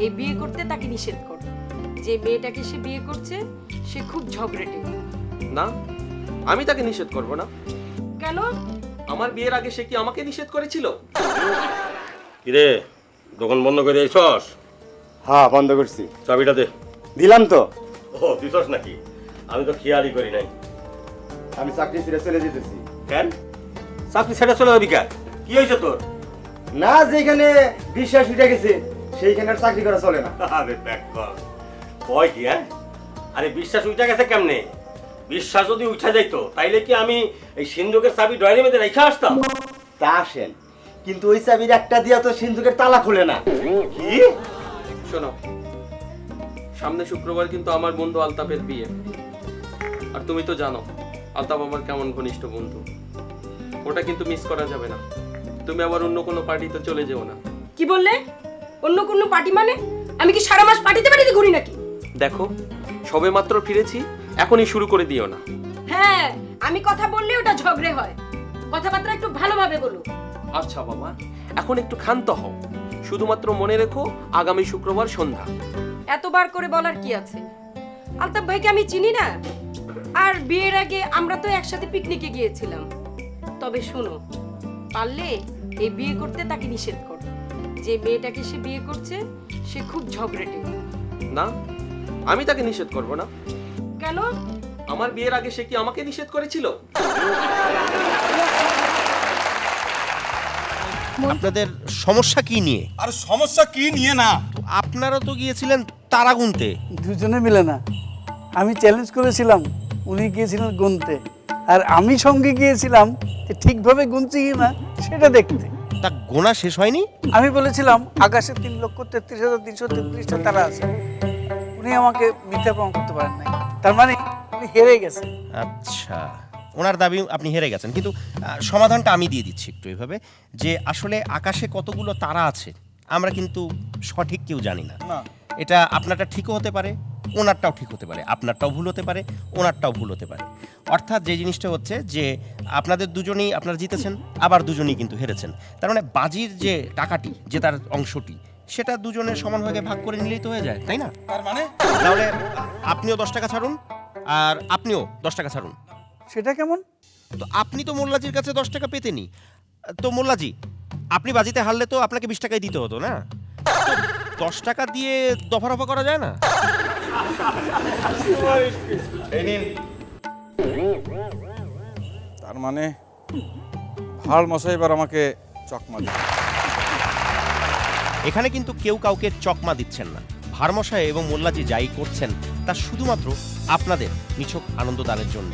এই বিয়ে করতে তাকে নিষেধ কর। যে মেয়েটাকে সে বিয়ে করছে সে খুব ঝগড়েটে। না, আমি তাকে নিষেধ করব না। কেন? আমার বিয়ের আগে সে কি আমাকে নিষেধ করেছিল? কিরে, দোকান বন্ধ করে আইছস? হ্যাঁ, বন্ধ করছি। চাবিটা দে। দিলাম তো। ও, দিছস নাকি? আমি তো খেয়ালই করি নাই। আমি চাকরি ছেড়ে চলে যেতেছি। কেন চাকরি ছেড়ে চলে যাবি কেন? কি হয়েছে তোর? না, যেখানে বিশ্বাস উঠে গেছে সেইখানে আর চাকরি করা চলে না। আরে ব্যাক কর, কয় কি? হ্যাঁ, আরে বিশ্বাস উঠে গেছে কেমনে? বিশ্বাস যদি উঠে যাইতো তাইলে কি আমি এই সিন্ধুকের চাবি ডয়ারের মধ্যে রেখে আসতাম? তা আসেন, কিন্তু ওই চাবির একটা দিয়া তো সিন্ধুকের তালা খুলে না। কি? শোনো, সামনে শুক্রবার কিন্তু আমার বন্ধু আলতাফের বিয়ে। আর তুমি তো জানো আলতাফ আমার কেমন ঘনিষ্ঠ বন্ধু। ওটা কিন্তু মিস করা যাবে না। তুমি আবার অন্য কোনো পার্টিতে চলে যেও না। কি বললে? অন্য কোনো পার্টি মানে? আমি কি সারা মাস পার্টিতে পার্টিতে ঘুরি নাকি? দেখো, সবে মাত্র ফিরেছি, এখনই শুরু করে দিও না। হ্যাঁ, আমি কথা বললে ওটা ঝগড়ে হয়। কথাবার্তা একটু ভালোভাবে বলো। আচ্ছা বাবা, এখন একটু ক্ষান্ত হও। শুধুমাত্র মনে রেখো আগামী শুক্রবার সন্ধ্যা। এতবার করে বলার কি আছে? আলতাফ ভাইকে আমি চিনি না? আর বিয়ের আগে আমরা তো একসাথে পিকনিকে গিয়েছিলাম। তবে শোনো, পারলে এই বিয়ে করতে তাকে নিষেধ করো। যে মেয়েটাকে সে বিয়ে করছে সে খুব ঝগড়েটে। না, আমি তাকে নিষেধ করব না। কেন? আমার বিয়ের আগে সে কি আমাকে নিষেধ করেছিল? আপনাদের সমস্যা কি নিয়ে? আর সমস্যা কি নিয়ে না? আপনারা তো গিয়েছিলেন তারা গুনতে। দুজনে মিলে না, আমি চ্যালেঞ্জ করেছিলাম, উনি গিয়েছিলেন গুনতে, আর আমি সঙ্গে গিয়েছিলাম যে ঠিকভাবে গুনছি কি না সেটা দেখতে। তা গোনা শেষ হয়নি? আমি বলেছিলাম আকাশে 3,33,333টা তারা আছে। উনি আমাকে মিথ্যা প্রমাণ করতে পারেন নাই, তার মানে উনি হেরে গেছে। আচ্ছা, ওনার দাবি আপনি হেরে গেছেন, কিন্তু সমাধানটা আমি দিয়ে দিচ্ছি একটু এভাবে, যে আসলে আকাশে কতগুলো তারা আছে আমরা কিন্তু সঠিক কেউ জানি না। এটা আপনারটা ঠিকও হতে পারে, ওনারটাও ঠিক হতে পারে, আপনারটাও ভুল হতে পারে, ওনারটাও ভুল হতে পারে। অর্থাৎ যে জিনিসটা হচ্ছে যে আপনাদের দুজনেই আপনারা জিতেছেন, আবার দুজনেই কিন্তু হেরেছেন। তার মানে বাজির যে টাকাটি, যে তার অংশটি, সেটা দুজনের সমান ভাগে ভাগ করে নিলেই তো হয়ে যায়, তাই না? তার মানে তাহলে আপনিও 10 টাকা ছাড়ুন আর আপনিও 10 টাকা ছাড়ুন। সেটা কেমন? তো আপনি তো মোল্লাজির কাছে 10 টাকা পেতেনি, তো মোল্লাজি আপনি বাজিতে হারলে তো আপনাকে 20 টাকাই দিতে হতো না? তো 10 টাকা দিয়ে দফা রফা করা যায় না? এই নিন। তার মানে ভাল মশাই এবার আমাকে চকমা দিল। এখানে কিন্তু কেউ কাউকে চকমা দিচ্ছেন না। ভারমশাই এবং মোল্লাজি যাই করছেন তা শুধুমাত্র আপনাদের নিছক আনন্দদানের জন্য।